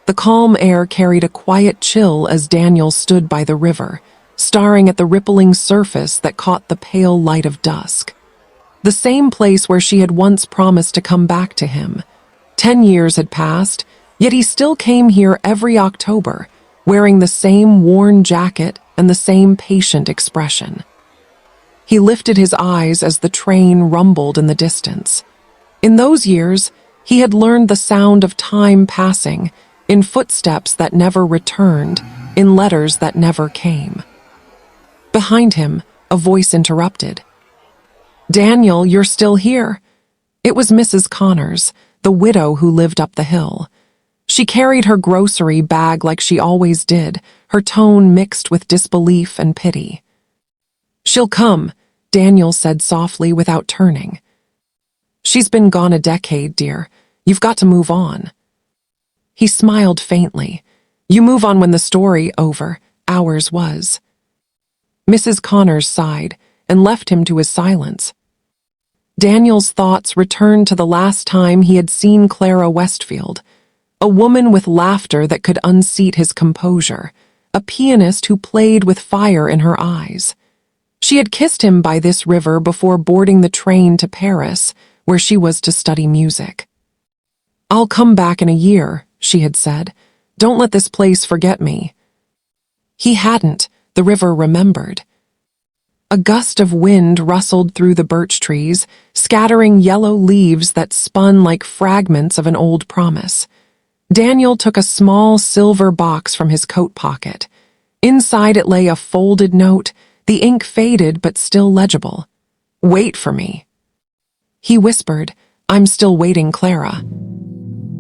The calm air carried a quiet chill as Daniel stood by the river, staring at the rippling surface that caught the pale light of dusk. The same place where she had once promised to come back to him. 10 years had passed, yet he still came here every October, wearing the same worn jacket and the same patient expression. He lifted his eyes as the train rumbled in the distance. In those years, he had learned the sound of time passing, in footsteps that never returned, in letters that never came. Behind him, a voice interrupted. "Daniel, you're still here." It was Mrs. Connors, the widow who lived up the hill. She carried her grocery bag like she always did, her tone mixed with disbelief and pity. "She'll come," Daniel said softly without turning. "She's been gone a decade, dear. You've got to move on." He smiled faintly. "You move on when the story over. Ours was." Mrs. Connors sighed and left him to his silence. Daniel's thoughts returned to the last time he had seen Clara Westfield, a woman with laughter that could unseat his composure, a pianist who played with fire in her eyes. She had kissed him by this river before boarding the train to Paris, where she was to study music. "I'll come back in a year," she had said. "Don't let this place forget me." He hadn't. The river remembered. A gust of wind rustled through the birch trees, scattering yellow leaves that spun like fragments of an old promise. Daniel took a small silver box from his coat pocket. Inside it lay a folded note, the ink faded but still legible. "Wait for me." He whispered, "I'm still waiting, Clara."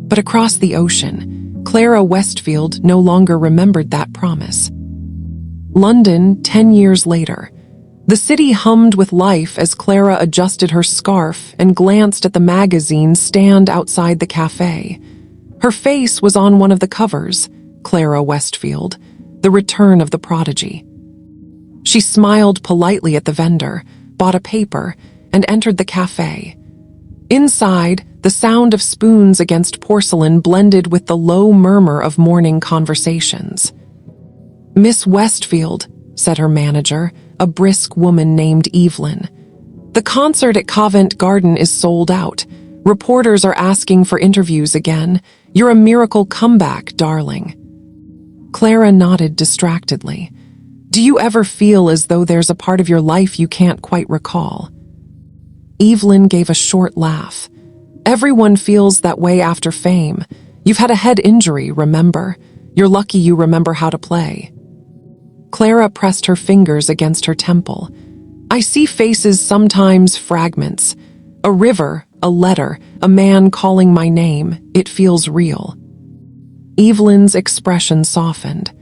But across the ocean, Clara Westfield no longer remembered that promise. London, 10 years later. The city hummed with life as Clara adjusted her scarf and glanced at the magazine stand outside the cafe. Her face was on one of the covers, Clara Westfield, The Return of the Prodigy. She smiled politely at the vendor, bought a paper, and entered the cafe. Inside, the sound of spoons against porcelain blended with the low murmur of morning conversations. "Miss Westfield," said her manager, a brisk woman named Evelyn. "The concert at Covent Garden is sold out. Reporters are asking for interviews again. You're a miracle comeback, darling." Clara nodded distractedly. "Do you ever feel as though there's a part of your life you can't quite recall?" Evelyn gave a short laugh. "Everyone feels that way after fame. You've had a head injury, remember? You're lucky you remember how to play." Clara pressed her fingers against her temple. "I see faces, sometimes fragments. A river, a letter, a man calling my name. It feels real." Evelyn's expression softened.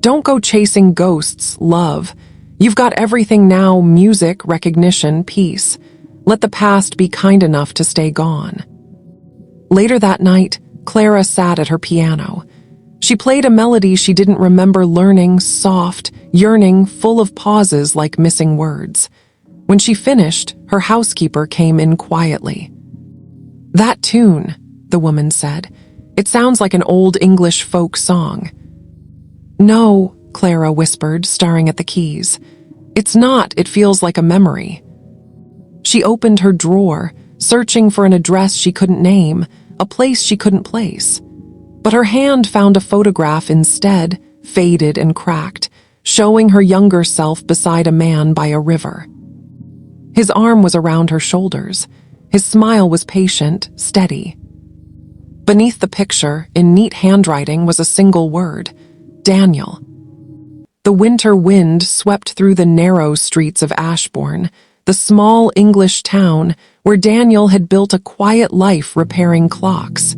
"Don't go chasing ghosts, love. You've got everything now: music, recognition, peace. Let the past be kind enough to stay gone." Later that night, Clara sat at her piano. She played a melody she didn't remember learning, soft, yearning, full of pauses like missing words. When she finished, her housekeeper came in quietly. "That tune," the woman said. "It sounds like an old English folk song." "No," Clara whispered, staring at the keys. "It's not. It feels like a memory." She opened her drawer, searching for an address she couldn't name, a place she couldn't place. But her hand found a photograph instead, faded and cracked, showing her younger self beside a man by a river. His arm was around her shoulders. His smile was patient, steady. Beneath the picture, in neat handwriting, was a single word: Daniel. The winter wind swept through the narrow streets of Ashbourne, the small English town where Daniel had built a quiet life repairing clocks.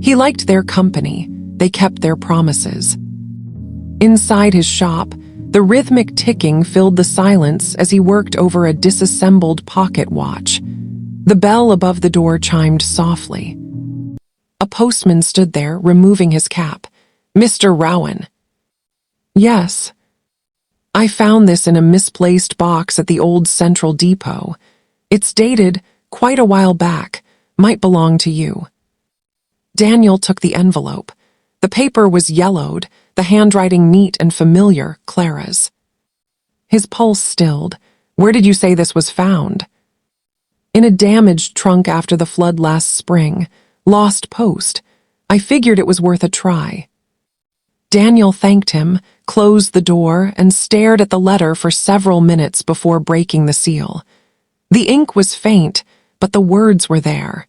He liked their company. They kept their promises. Inside his shop, the rhythmic ticking filled the silence as he worked over a disassembled pocket watch. The bell above the door chimed softly. A postman stood there, removing his cap. "Mr. Rowan." "Yes." "I found this in a misplaced box at the old Central Depot. It's dated quite a while back. Might belong to you." Daniel took the envelope. The paper was yellowed, the handwriting neat and familiar, Clara's. His pulse stilled. Where did you say this was found? In a damaged trunk after the flood last spring. Lost post. I figured it was worth a try. Daniel thanked him, closed the door, and stared at the letter for several minutes before breaking the seal. The ink was faint, but the words were there.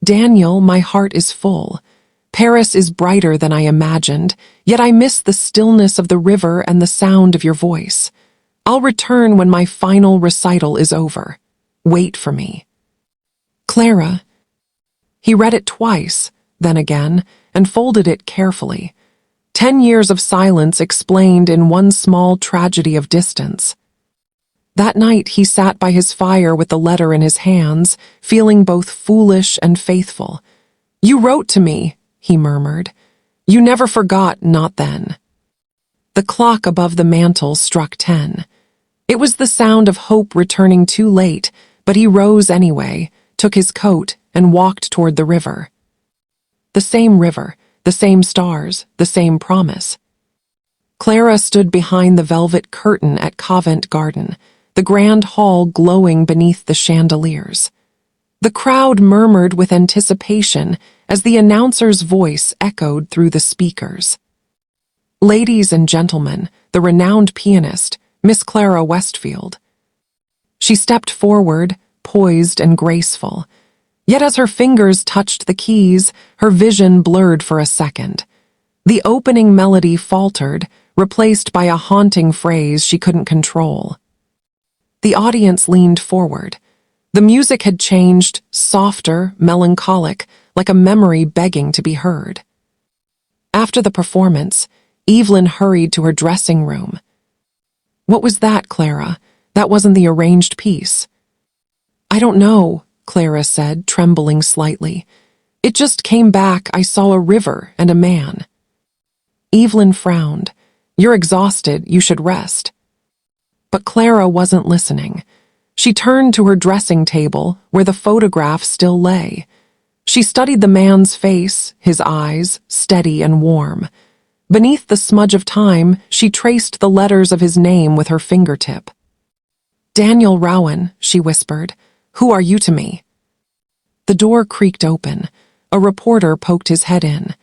Daniel, my heart is full. Paris is brighter than I imagined, yet I miss the stillness of the river and the sound of your voice. I'll return when my final recital is over. Wait for me. Clara. He read it twice, then again, and folded it carefully. 10 years of silence explained in one small tragedy of distance. That night he sat by his fire with the letter in his hands, feeling both foolish and faithful. You wrote to me, he murmured. You never forgot, not then. The clock above the mantel struck 10. It was the sound of hope returning too late, but he rose anyway, took his coat, and walked toward the river. The same river, the same stars, the same promise. Clara stood behind the velvet curtain at Covent Garden, the grand hall glowing beneath the chandeliers. The crowd murmured with anticipation as the announcer's voice echoed through the speakers. Ladies and gentlemen, the renowned pianist, Miss Clara Westfield. She stepped forward, poised and graceful. Yet as her fingers touched the keys, her vision blurred for a second. The opening melody faltered, replaced by a haunting phrase she couldn't control. The audience leaned forward. The music had changed, softer, melancholic, like a memory begging to be heard. After the performance, Evelyn hurried to her dressing room. What was that, Clara? That wasn't the arranged piece. I don't know, Clara said, trembling slightly. It just came back. I saw a river and a man. Evelyn frowned. You're exhausted. You should rest. But Clara wasn't listening. She turned to her dressing table, where the photograph still lay. She studied the man's face, his eyes, steady and warm. Beneath the smudge of time, she traced the letters of his name with her fingertip. Daniel Rowan, she whispered. Who are you to me? The door creaked open. A reporter poked his head in.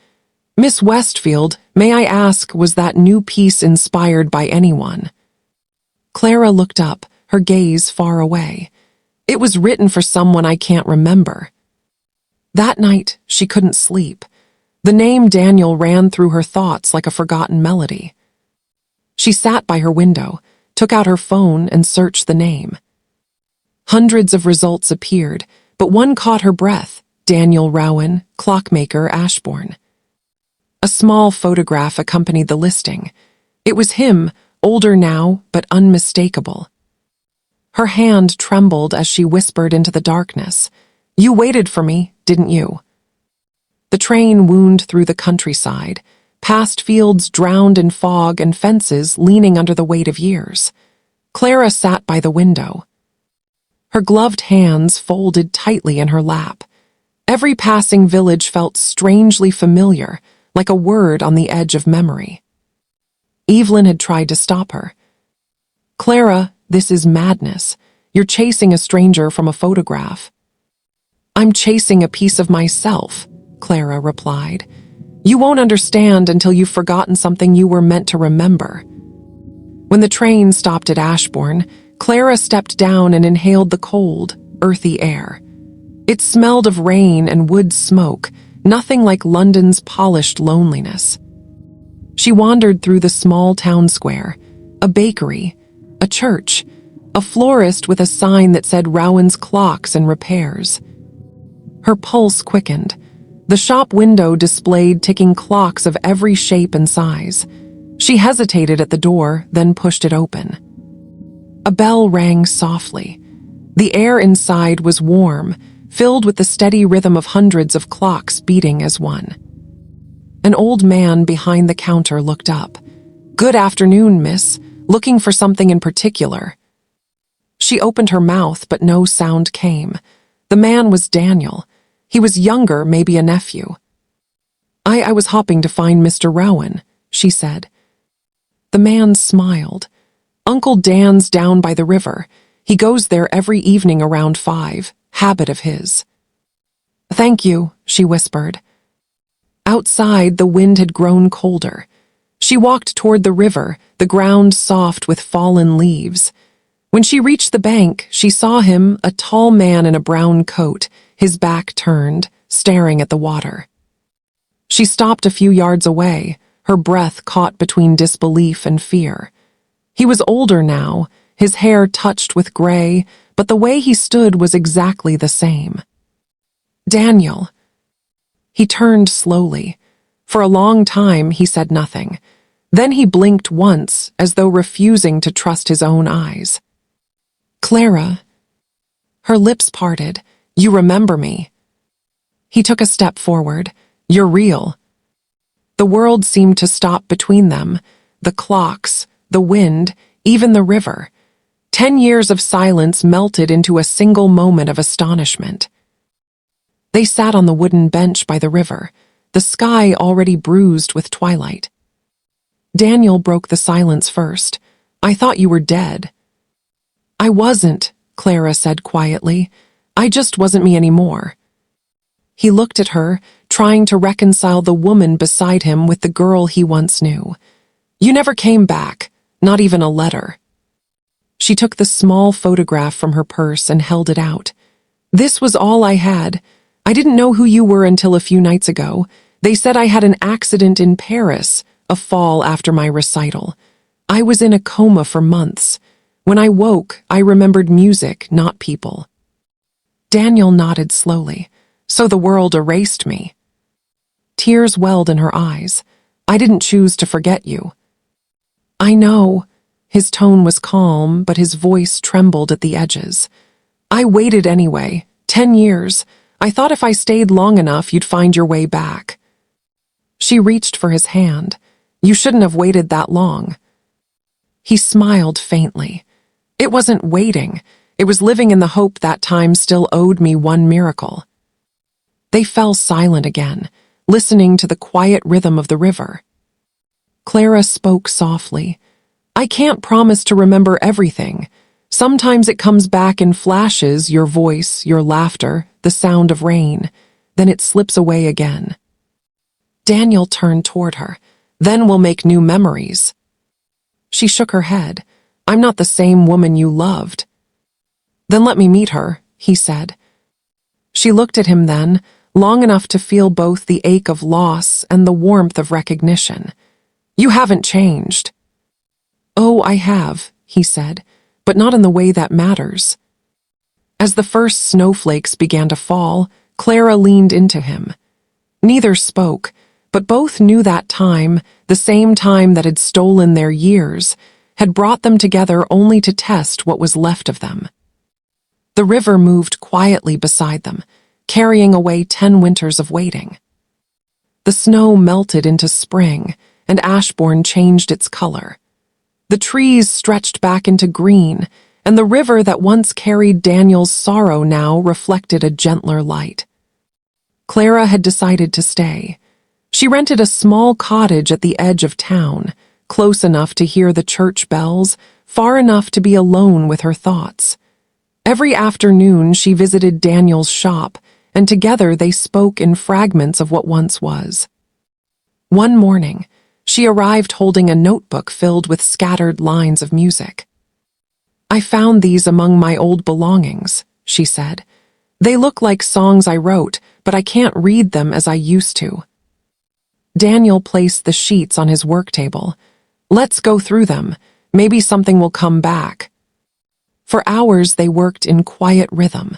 Miss Westfield, may I ask, was that new piece inspired by anyone? Clara looked up, her gaze far away. It was written for someone I can't remember. That night, she couldn't sleep. The name Daniel ran through her thoughts like a forgotten melody. She sat by her window, took out her phone and searched the name. Hundreds of results appeared, but one caught her breath. Daniel Rowan, clockmaker, Ashbourne. A small photograph accompanied the listing. It was him, older now, but unmistakable. Her hand trembled as she whispered into the darkness. You waited for me, didn't you? The train wound through the countryside, past fields drowned in fog and fences leaning under the weight of years. Clara sat by the window. Her gloved hands folded tightly in her lap. Every passing village felt strangely familiar, like a word on the edge of memory. Evelyn had tried to stop her. Clara, this is madness. You're chasing a stranger from a photograph. I'm chasing a piece of myself, Clara replied. You won't understand until you've forgotten something you were meant to remember. When the train stopped at Ashbourne, Clara stepped down and inhaled the cold, earthy air. It smelled of rain and wood smoke, nothing like London's polished loneliness. She wandered through the small town square, a bakery, a church, a florist with a sign that said Rowan's Clocks and Repairs. Her pulse quickened. The shop window displayed ticking clocks of every shape and size. She hesitated at the door, then pushed it open. A bell rang softly. The air inside was warm, filled with the steady rhythm of hundreds of clocks beating as one. An old man behind the counter looked up. Good afternoon, miss. Looking for something in particular. She opened her mouth, but no sound came. The man was Daniel. He was younger, maybe a nephew. I was hopping to find Mr. Rowan, she said. The man smiled. Uncle Dan's down by the river. He goes there every evening around 5, habit of his. Thank you, she whispered. Outside, the wind had grown colder. She walked toward the river, the ground soft with fallen leaves. When she reached the bank, she saw him, a tall man in a brown coat, his back turned, staring at the water. She stopped a few yards away, her breath caught between disbelief and fear. He was older now, his hair touched with gray, but the way he stood was exactly the same. Daniel. He turned slowly. For a long time, he said nothing. Then he blinked once, as though refusing to trust his own eyes. Clara. Her lips parted. You remember me. He took a step forward. You're real. The world seemed to stop between them. The clocks, the wind, even the river. 10 years of silence melted into a single moment of astonishment. They sat on the wooden bench by the river, the sky already bruised with twilight. Daniel broke the silence first. I thought you were dead. I wasn't, Clara said quietly. I just wasn't me anymore. He looked at her, trying to reconcile the woman beside him with the girl he once knew. You never came back, not even a letter. She took the small photograph from her purse and held it out. This was all I had. I didn't know who you were until a few nights ago. They said I had an accident in Paris, a fall after my recital. I was in a coma for months. When I woke, I remembered music, not people. Daniel nodded slowly. So the world erased me. Tears welled in her eyes. I didn't choose to forget you. I know. His tone was calm, but his voice trembled at the edges. I waited anyway, 10 years. I thought if I stayed long enough, you'd find your way back. She reached for his hand. You shouldn't have waited that long. He smiled faintly. It wasn't waiting. It was living in the hope that time still owed me one miracle. They fell silent again, listening to the quiet rhythm of the river. Clara spoke softly. I can't promise to remember everything. Sometimes it comes back in flashes, your voice, your laughter, the sound of rain. Then it slips away again. Daniel turned toward her. Then we'll make new memories. She shook her head. I'm not the same woman you loved. Then let me meet her, he said. She looked at him then, long enough to feel both the ache of loss and the warmth of recognition. You haven't changed. Oh, I have, he said, but not in the way that matters. As the first snowflakes began to fall, Clara leaned into him. Neither spoke, but both knew that time, the same time that had stolen their years, had brought them together only to test what was left of them. The river moved quietly beside them, carrying away 10 winters of waiting. The snow melted into spring, and Ashbourne changed its color. The trees stretched back into green, and the river that once carried Daniel's sorrow now reflected a gentler light. Clara had decided to stay. She rented a small cottage at the edge of town, close enough to hear the church bells, far enough to be alone with her thoughts. Every afternoon she visited Daniel's shop, and together they spoke in fragments of what once was. One morning, she arrived holding a notebook filled with scattered lines of music. I found these among my old belongings, she said. They look like songs I wrote, but I can't read them as I used to. Daniel placed the sheets on his work table. Let's go through them. Maybe something will come back. For hours they worked in quiet rhythm.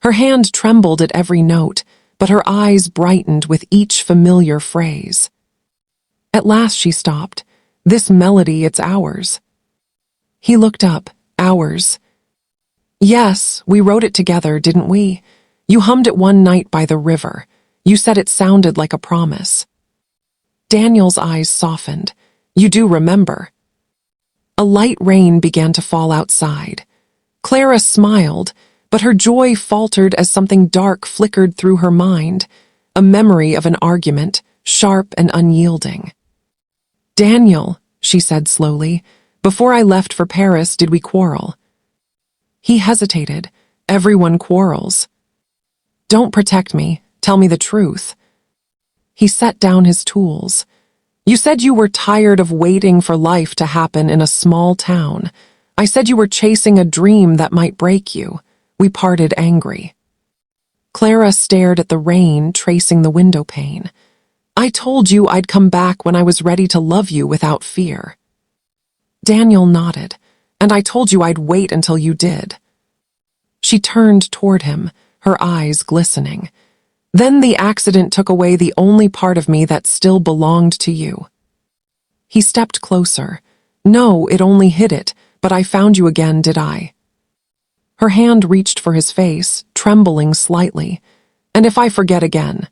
Her hand trembled at every note, but her eyes brightened with each familiar phrase. At last she stopped. This melody, it's ours. He looked up. Ours. Yes, we wrote it together, didn't we? You hummed it one night by the river. You said it sounded like a promise. Daniel's eyes softened. You do remember. A light rain began to fall outside. Clara smiled, but her joy faltered as something dark flickered through her mind, a memory of an argument, sharp and unyielding. "Daniel," she said slowly, "before I left for Paris, did we quarrel?" He hesitated. "Everyone quarrels." "Don't protect me. Tell me the truth." He set down his tools. "You said you were tired of waiting for life to happen in a small town. I said you were chasing a dream that might break you. We parted angry." Clara stared at the rain tracing the window pane. "I told you I'd come back when I was ready to love you without fear." Daniel nodded. "And I told you I'd wait until you did." She turned toward him, her eyes glistening. "Then the accident took away the only part of me that still belonged to you." He stepped closer. "No, it only hid it, but I found you again, did I?" Her hand reached for his face, trembling slightly. "And if I forget again?"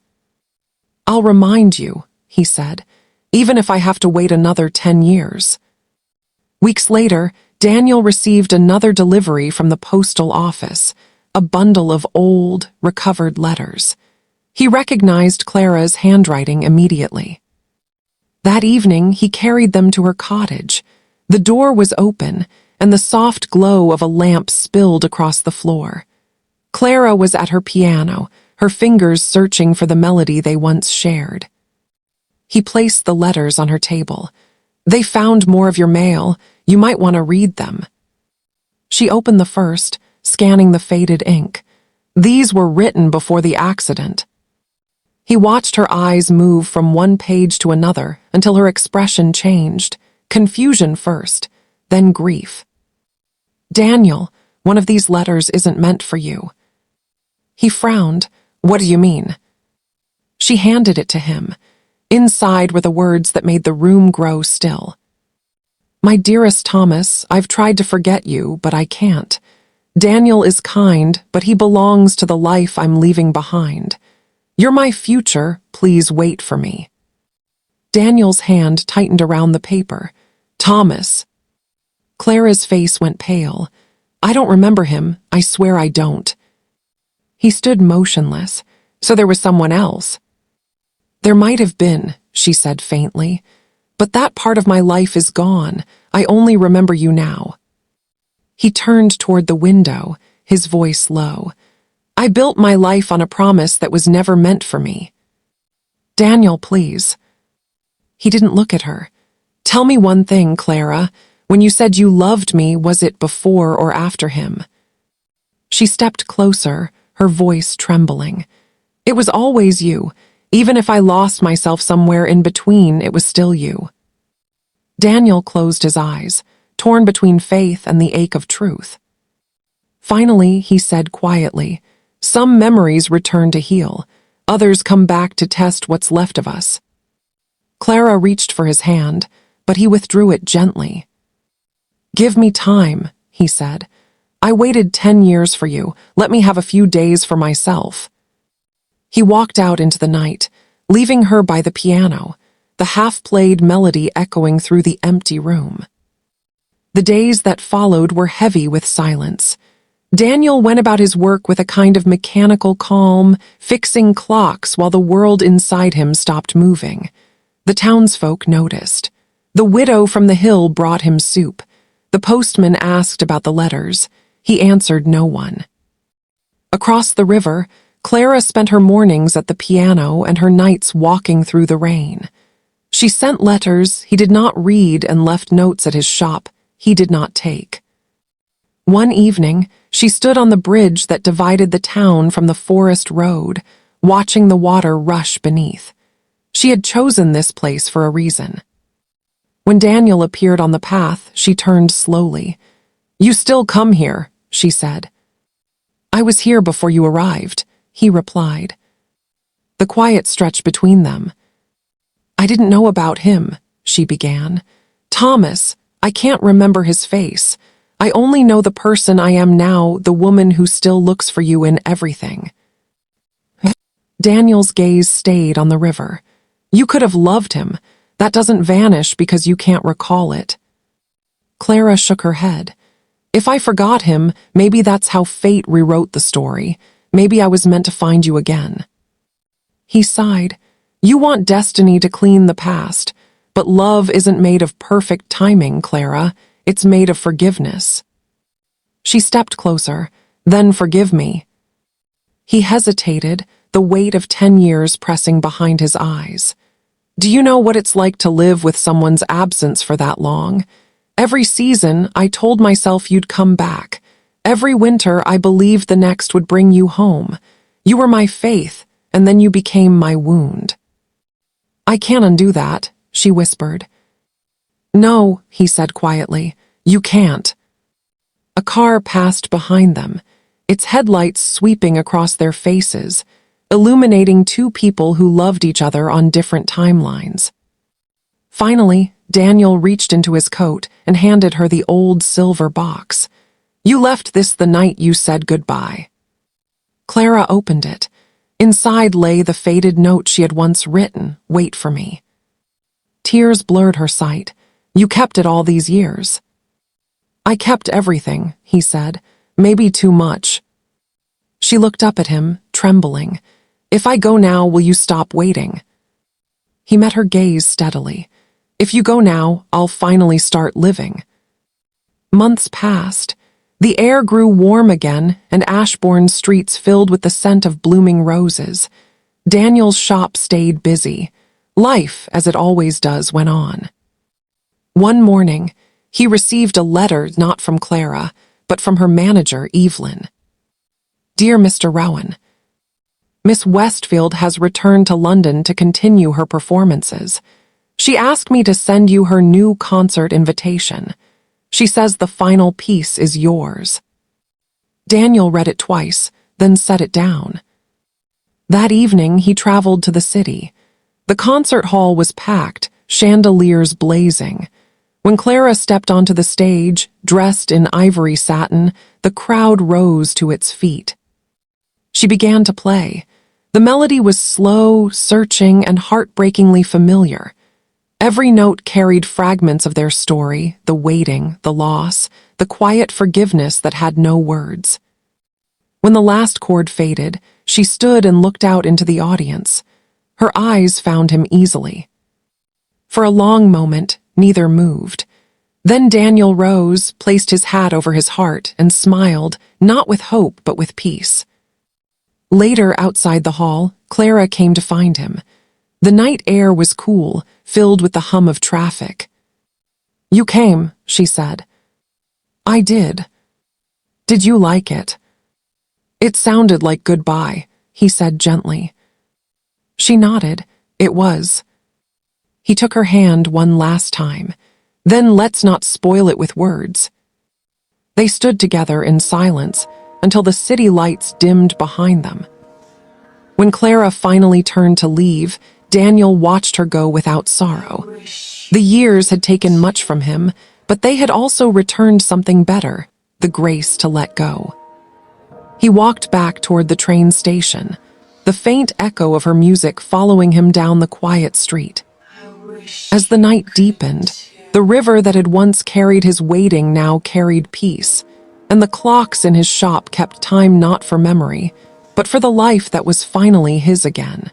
"I'll remind you," he said, "even if I have to wait another 10 years. Weeks later, Daniel received another delivery from the postal office, a bundle of old, recovered letters. He recognized Clara's handwriting immediately. That evening, he carried them to her cottage. The door was open, and the soft glow of a lamp spilled across the floor. Clara was at her piano, her fingers searching for the melody they once shared. He placed the letters on her table. "They found more of your mail. You might want to read them." She opened the first, scanning the faded ink. These were written before the accident. He watched her eyes move from one page to another until her expression changed, confusion first, then grief. "Daniel, one of these letters isn't meant for you." He frowned. "What do you mean?" She handed it to him. Inside were the words that made the room grow still. "My dearest Thomas, I've tried to forget you, but I can't. Daniel is kind, but he belongs to the life I'm leaving behind. You're my future, please wait for me." Daniel's hand tightened around the paper. "Thomas." Clara's face went pale. "I don't remember him, I swear I don't." He stood motionless. "So there was someone else?" "There might have been," she said faintly. "But that part of my life is gone. I only remember you now." He turned toward the window, his voice low. "I built my life on a promise that was never meant for me. Daniel, please." He didn't look at her. "Tell me one thing, Clara. When you said you loved me, was it before or after him?" She stepped closer, her voice trembling. "It was always you. Even if I lost myself somewhere in between, it was still you." Daniel closed his eyes, torn between faith and the ache of truth. Finally, he said quietly, "Some memories return to heal. Others come back to test what's left of us." Clara reached for his hand, but he withdrew it gently. "Give me time," he said. "I waited 10 years for you. Let me have a few days for myself." He walked out into the night, leaving her by the piano, the half-played melody echoing through the empty room. The days that followed were heavy with silence. Daniel went about his work with a kind of mechanical calm, fixing clocks while the world inside him stopped moving. The townsfolk noticed. The widow from the hill brought him soup. The postman asked about the letters. He answered no one. Across the river, Clara spent her mornings at the piano and her nights walking through the rain. She sent letters he did not read and left notes at his shop he did not take. One evening, she stood on the bridge that divided the town from the forest road, watching the water rush beneath. She had chosen this place for a reason. When Daniel appeared on the path, she turned slowly. "You still come here," she said. "I was here before you arrived," he replied. The quiet stretched between them. "I didn't know about him," she began. "Thomas, I can't remember his face. I only know the person I am now, the woman who still looks for you in everything." Daniel's gaze stayed on the river. "You could have loved him. That doesn't vanish because you can't recall it." Clara shook her head. "If I forgot him, maybe that's how fate rewrote the story. Maybe I was meant to find you again." He sighed. You want destiny to clean the past, but love isn't made of perfect timing, Clara. It's made of forgiveness. She stepped closer. Then forgive me. He hesitated, the weight of 10 years pressing behind his eyes. Do you know what it's like to live with someone's absence for that long? Every season, I told myself you'd come back. Every winter, I believed the next would bring you home. You were my faith, and then you became my wound. I can't undo that, she whispered. No, he said quietly, you can't. A car passed behind them, its headlights sweeping across their faces, illuminating two people who loved each other on different timelines. Finally, Daniel reached into his coat and handed her the old silver box. You left this the night you said goodbye. Clara opened it. Inside lay the faded note she had once written, "Wait for me." Tears blurred her sight. You kept it all these years. I kept everything, he said, maybe too much. She looked up at him, trembling. If I go now, will you stop waiting? He met her gaze steadily. If you go now, I'll finally start living. Months passed. The air grew warm again, and Ashbourne's streets filled with the scent of blooming roses. Daniel's shop stayed busy. Life, as it always does, went on. One morning, he received a letter not from Clara, but from her manager, Evelyn. Dear Mr. Rowan, Miss Westfield has returned to London to continue her performances. She asked me to send you her new concert invitation. She says the final piece is yours. Daniel read it twice, then set it down. That evening, he traveled to the city. The concert hall was packed, chandeliers blazing. When Clara stepped onto the stage, dressed in ivory satin, the crowd rose to its feet. She began to play. The melody was slow, searching, and heartbreakingly familiar. Every note carried fragments of their story, the waiting, the loss, the quiet forgiveness that had no words. When the last chord faded, she stood and looked out into the audience. Her eyes found him easily. For a long moment, neither moved. Then Daniel rose, placed his hat over his heart, and smiled, not with hope but with peace. Later, outside the hall, Clara came to find him. The night air was cool, filled with the hum of traffic. You came, she said. I did. Did you like it? It sounded like goodbye, he said gently. She nodded. It was. He took her hand one last time. Then let's not spoil it with words. They stood together in silence until the city lights dimmed behind them. When Clara finally turned to leave, Daniel watched her go without sorrow. The years had taken much from him, but they had also returned something better, the grace to let go. He walked back toward the train station, the faint echo of her music following him down the quiet street. As the night deepened, the river that had once carried his waiting now carried peace, and the clocks in his shop kept time not for memory, but for the life that was finally his again.